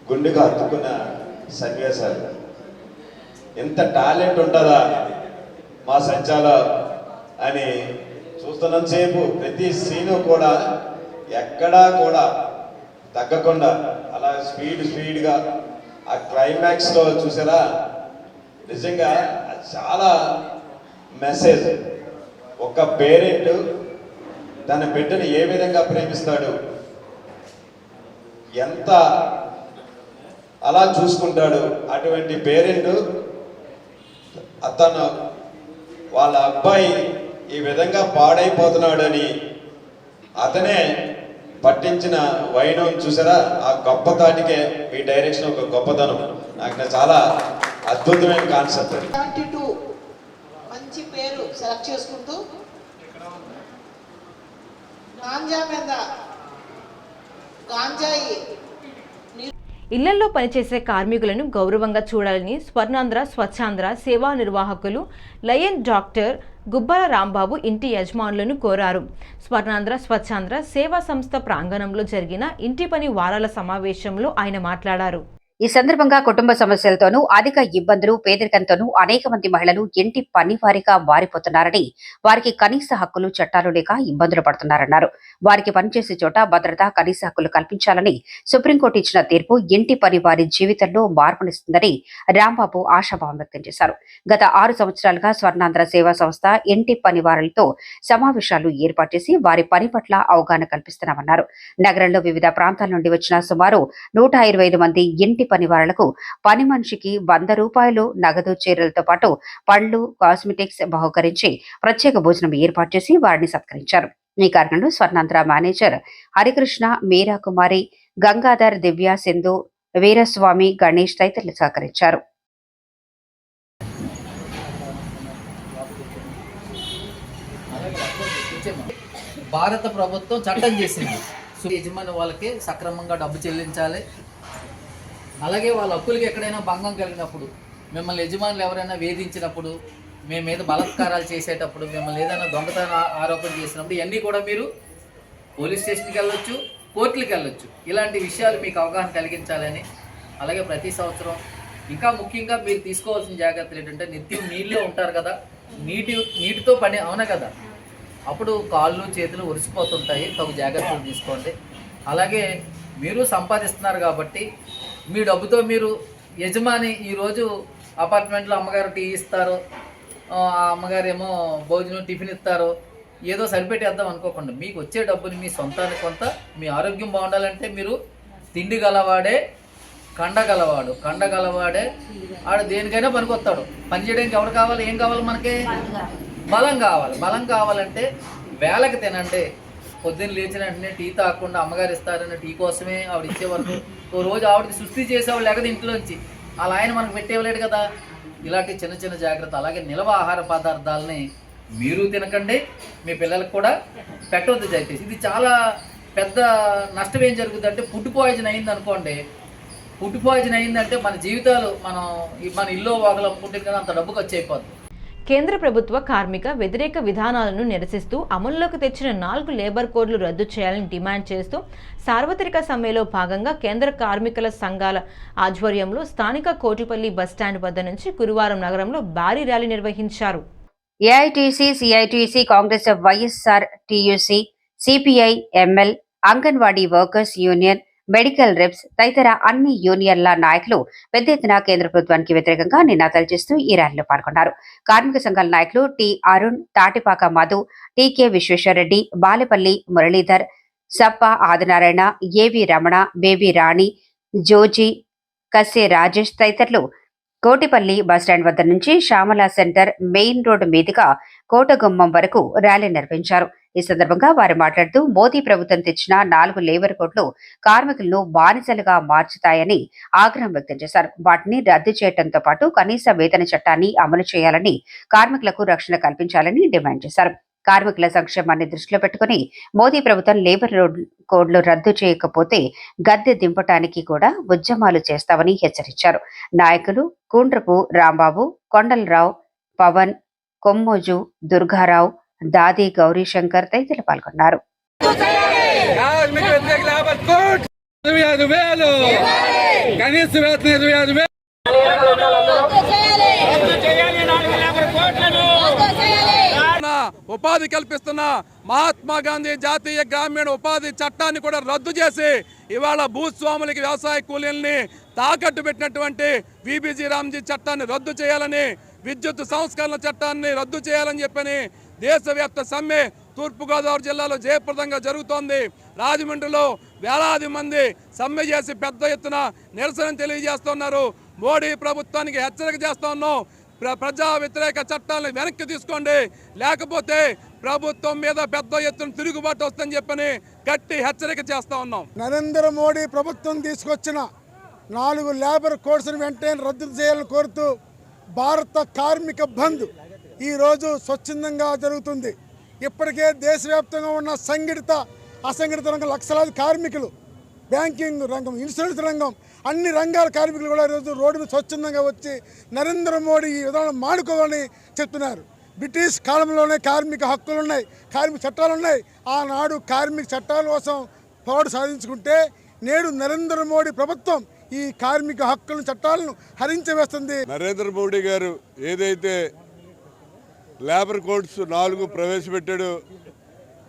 గుండెగా హత్తుకున్న సన్నివేశాలు. ఎంత టాలెంట్ ఉంటుందా మా సజ్జాలో అని చూస్తున్నంతసేపు ప్రతి సీను కూడా ఎక్కడా కూడా తగ్గకుండా అలా స్పీడ్గా ఆ క్లైమాక్స్లో చూసారా, నిజంగా చాలా మెసేజ్. ఒక పేరెంట్ తన బిడ్డను ఏ విధంగా ప్రేమిస్తాడు, ఎంత అలా చూసుకుంటాడు. అటువంటి పేరెంట్ అతను వాళ్ళ అబ్బాయి ఈ విధంగా పాడైపోతున్నాడని అతనే పట్టించిన వైనం చూసారా, ఆ గొప్ప తాటికే మీ డైరెక్షన్ ఒక గొప్పతనం. నాకు చాలా అద్భుతమైన కాన్సెప్ట్. 72 మంచి పేరు సెలెక్ట్ చేసుకుంటూ గాంజాయి ఇళ్లలో పనిచేసే కార్మికులను గౌరవంగా చూడాలని స్వర్ణాంధ్ర స్వచ్ఛాంధ్ర సేవా నిర్వాహకులు లయన్ డాక్టర్ గుబ్బల రాంబాబు ఇంటి యజమానులను కోరారు. స్వర్ణాంధ్ర స్వచ్ఛాంధ్ర సేవా సంస్థ ప్రాంగణంలో జరిగిన ఇంటి పని వారాల సమావేశంలో ఆయన మాట్లాడారు. ఈ సందర్భంగా కుటుంబ సమస్యలతోనూ అధిక ఇబ్బందులు, పేదరికంతోనూ అనేక మంది మహిళలు ఇంటి పనివారిగా మారిపోతున్నారని, వారికి కనీస హక్కులు, చట్టాలు లేక ఇబ్బందులు పడుతున్నారన్నారు. వారికి పనిచేసే చోట భద్రత, కనీస హక్కులు కల్పించాలని సుప్రీంకోర్టు ఇచ్చిన తీర్పు ఇంటి పని వారి జీవితంలో మార్పునిస్తుందని రాంబాబు ఆశాభావం వ్యక్తం చేశారు. గత 6 సంవత్సరాలుగా స్వర్ణాంధ్ర సేవా సంస్థ ఇంటి పనివారులతో సమావేశాలు ఏర్పాటు చేసి వారి పని పట్ల అవగాహన కల్పిస్తున్నామన్నారు. నగరంలో వివిధ ప్రాంతాల నుండి వచ్చిన సుమారు 125 మంది ఇంటి పనివారులకు పని మనిషికి 100 రూపాయలు నగదు చీరలతో పాటు పండ్లు, కాస్మెటిక్స్ బహుకరించి ప్రత్యేక భోజనం ఏర్పాటు చేసి వారిని సత్కరించారు. ఈ కార్యక్రమంలో స్వర్ణాంధ్ర మేనేజర్ హరికృష్ణ, మీరా కుమారి, గంగాధర్, దివ్య, సింధు, వీరస్వామి, గణేష్ తదితరులు సహకరించారు. భారత ప్రభుత్వం చట్టం చేసింది. యజమాని వాళ్ళకి సక్రమంగా డబ్బు చెల్లించాలి. అలాగే వాళ్ళ హక్కులకి ఎక్కడైనా భంగం కలిగినప్పుడు, మిమ్మల్ని యజమానులు ఎవరైనా వేధించినప్పుడు, మీ మీద బలాత్కారాలు చేసేటప్పుడు, మిమ్మల్ని ఏదైనా దొంగతన ఆరోపణ చేసినప్పుడు ఇవన్నీ కూడా మీరు పోలీస్ స్టేషన్కి వెళ్ళొచ్చు, కోర్టులకు వెళ్ళొచ్చు. ఇలాంటి విషయాలు మీకు అవగాహన కలిగించాలని, అలాగే ప్రతి సంవత్సరం ఇంకా ముఖ్యంగా మీరు తీసుకోవాల్సిన జాగ్రత్తలు ఏంటంటే, నిత్యం నీళ్ళలో ఉంటారు కదా, నీటితో పని అవునా కదా, అప్పుడు కాళ్ళు చేతులు ఒరిసిపోతుంటాయి. తగు జాగ్రత్తలు తీసుకోండి. అలాగే మీరు సంపాదిస్తున్నారు కాబట్టి మీ డబ్బుతో మీరు యజమాని ఈరోజు అపార్ట్మెంట్లో అమ్మగారు టీ ఇస్తారు, ఆ అమ్మగారు ఏమో భోజనం టిఫిన్ ఇస్తారు, ఏదో సరిపెట్టేద్దాం అనుకోకుండా మీకు వచ్చే డబ్బుని మీ సొంతానికి కొంత, మీ ఆరోగ్యం బాగుండాలంటే మీరు తిండి గలవాడే కండగలవాడే ఆడ దేనికైనా పనికొస్తాడు. పని చేయడానికి ఎవరు కావాలి, ఏం కావాలి, మనకి బలం కావాలి. బలం కావాలంటే వేళకి తినండి. పొద్దున్న లేచిన వెంటనే టీ తాగకుండా అమ్మగారు ఇస్తారని టీ కోసమే ఆవిడ ఇచ్చే వరకు ఓ రోజు ఆవిడకి సుస్థి చేసేవాళ్ళు లేకపోతే ఇంట్లోంచి అలా ఆయన మనకు పెట్టేవలేడు కదా. ఇలాంటి చిన్న చిన్న జాగ్రత్త. అలాగే నిల్వ ఆహార పదార్థాలని మీరు తినకండి, మీ పిల్లలకు కూడా పెట్టవద్దు దయచేసి. ఇది చాలా పెద్ద నష్టం ఏం జరుగుతుంది అంటే ఫుడ్ పాయిజన్ అయింది అనుకోండి. ఫుడ్ పాయిజన్ అయిందంటే మన జీవితాలు మన ఇల్లు వాగలనుకుంటే కదా అంత డబ్బు ఖర్చు అయిపోతుంది. కేంద్ర ప్రభుత్వ కార్మిక వ్యతిరేక విధానాలను నిరసిస్తూ అమల్లోకి తెచ్చిన 4 లేబర్ కోడ్లు రద్దు చేయాలని డిమాండ్ చేస్తూ సార్వత్రిక సమ్మెలో భాగంగా కేంద్ర కార్మికుల సంఘాల ఆధ్వర్యంలో స్థానిక కోటిపల్లి బస్టాండ్ వద్ద నుంచి గురువారం నగరంలో భారీ ర్యాలీ నిర్వహించారు. AITC, CITC, Congress, YSR, TUC, CPI, ML, anganwadi workers union, medical reps తదితర అన్ని యూనియన్ల నాయకులు పెద్ద ఎత్తున కేంద్ర ప్రభుత్వానికి వ్యతిరేకంగా నినాదాలు చేస్తూ ఈ ర్యాలీలో పాల్గొన్నారు. కార్మిక సంఘాల నాయకులు టి అరుణ్, తాటిపాక మధు, టీకే విశ్వేశ్వరరెడ్డి, బాలపల్లి మురళీధర్, సప్ప ఆదినారాయణ, ఏవి రమణ, బేబీ రాణి, జోజీ, కస్సే రాజేష్ తదితరులు కోటిపల్లి బస్టాండ్ వద్ద నుంచి శ్యామల సెంటర్ మెయిన్ రోడ్డు మీదుగా కోటగుమ్మం వరకు ర్యాలీ నిర్వహించారు. ఈ సందర్భంగా వారు మాట్లాడుతూ మోదీ ప్రభుత్వం తెచ్చిన 4 లేబర్ కోడ్లు కార్మికులను బానిసలుగా మార్చుతాయని ఆగ్రహం వ్యక్తం చేశారు. వాటిని రద్దు చేయడంతో పాటు కనీస వేతన చట్టాన్ని అమలు చేయాలని, కార్మికులకు రక్షణ కల్పించాలని డిమాండ్ చేశారు. కార్మికుల సంక్షేమాన్ని దృష్టిలో పెట్టుకుని మోదీ ప్రభుత్వం లేబర్ కోడ్లు రద్దు చేయకపోతే గద్దె దింపటానికి కూడా ఉద్యమాలు చేస్తామని హెచ్చరించారు. నాయకులు కూండ్రపు రాంబాబు, కొండలరావు, పవన్, కొమ్మోజు, దుర్గారావు, దాది గౌరీశంకర్ తదితరులు పాల్గొన్నారు. ఉపాధి కల్పిస్తున్న మహాత్మా గాంధీ జాతీయ గ్రామీణ ఉపాధి చట్టాన్ని కూడా రద్దు చేసి ఇవాళ భూస్వాములకి వ్యవసాయ కూలీల్ని తాకట్టు పెట్టినటువంటి విబిజి రామ్జీ చట్టాన్ని రద్దు చేయాలని, విద్యుత్ సంస్కరణ చట్టాన్ని రద్దు చేయాలని చెప్పని దేశవ్యాప్త సమ్మె తూర్పుగోదావరి జిల్లాలో జయప్రదంగా జరుగుతోంది. రాజమండ్రిలో వేలాది మంది సమ్మె చేసి పెద్ద ఎత్తున నిరసన తెలియజేస్తున్నారు. మోడీ ప్రభుత్వానికి హెచ్చరిక చేస్తా ఉన్నాం. ప్రజా వ్యతిరేక చట్టాలను వెనక్కి తీసుకోండి, లేకపోతే ప్రభుత్వం మీద పెద్ద ఎత్తున తిరుగుబాటు వస్తుందని చెప్పని గట్టి హెచ్చరిక చేస్తా ఉన్నాం. నరేంద్ర మోడీ ప్రభుత్వం తీసుకొచ్చిన 4 లేబర్ కోడ్స్ వెంటనే రద్దు చేయాలని కోరుతూ భారత కార్మిక బంద్ ఈరోజు స్వచ్ఛందంగా జరుగుతుంది. ఇప్పటికే దేశవ్యాప్తంగా ఉన్న సంఘటిత, అసంఘటిత రంగం లక్షలాది కార్మికులు, బ్యాంకింగ్ రంగం, ఇన్సూరెన్స్ రంగం, అన్ని రంగాల కార్మికులు కూడా ఈరోజు రోడ్డు మీద స్వచ్ఛందంగా వచ్చి నరేంద్ర మోడీ ఈ విధానం మానుకోవాలని చెప్తున్నారు. బ్రిటిష్ కాలంలోనే కార్మిక హక్కులు ఉన్నాయి, కార్మిక చట్టాలు ఉన్నాయి. ఆనాడు కార్మిక చట్టాల కోసం పోరాటం సాధించుకుంటే నేడు నరేంద్ర మోడీ ప్రభుత్వం ఈ కార్మిక హక్కులను, చట్టాలను హరించివేస్తుంది. నరేంద్ర మోడీ గారు ఏదైతే లేబర్ కోడ్స్ 4 ప్రవేశపెట్టాడో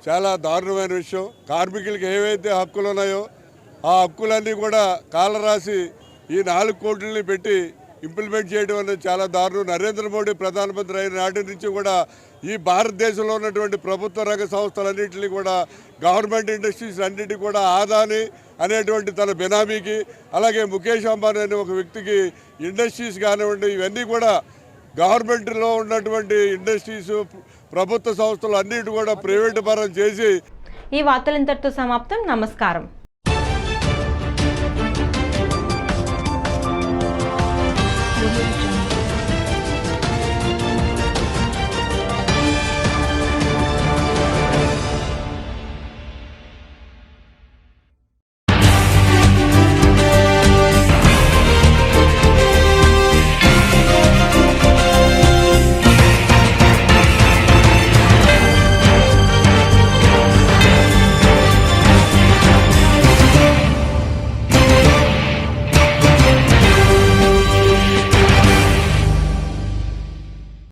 చాలా దారుణమైన విషయం. కార్మికులకు ఏవైతే హక్కులు ఉన్నాయో ఆ హక్కులన్నీ కూడా కాలరాసి ఈ 4 కోట్లని పెట్టి ఇంప్లిమెంట్ చేయడం అనేది చాలా దారుణం. నరేంద్ర మోడీ ప్రధానమంత్రి అయిన నాటి నుంచి కూడా ఈ భారతదేశంలో ఉన్నటువంటి ప్రభుత్వ రంగ సంస్థలన్నింటినీ కూడా, గవర్నమెంట్ ఇండస్ట్రీస్ అన్నింటినీ కూడా ఆదాని అనేటువంటి తన బినామీకి, అలాగే ముఖేష్ అంబానీ అనే ఒక వ్యక్తికి ఇండస్ట్రీస్ కానివ్వండి, ఇవన్నీ కూడా గవర్నమెంట్లో ఉన్నటువంటి ఇండస్ట్రీస్, ప్రభుత్వ సంస్థలు అన్నిటి కూడా ప్రైవేటు పరం చేసి. ఈ వార్తలు ఇంతటితో సమాప్తం. నమస్కారం. Thank you.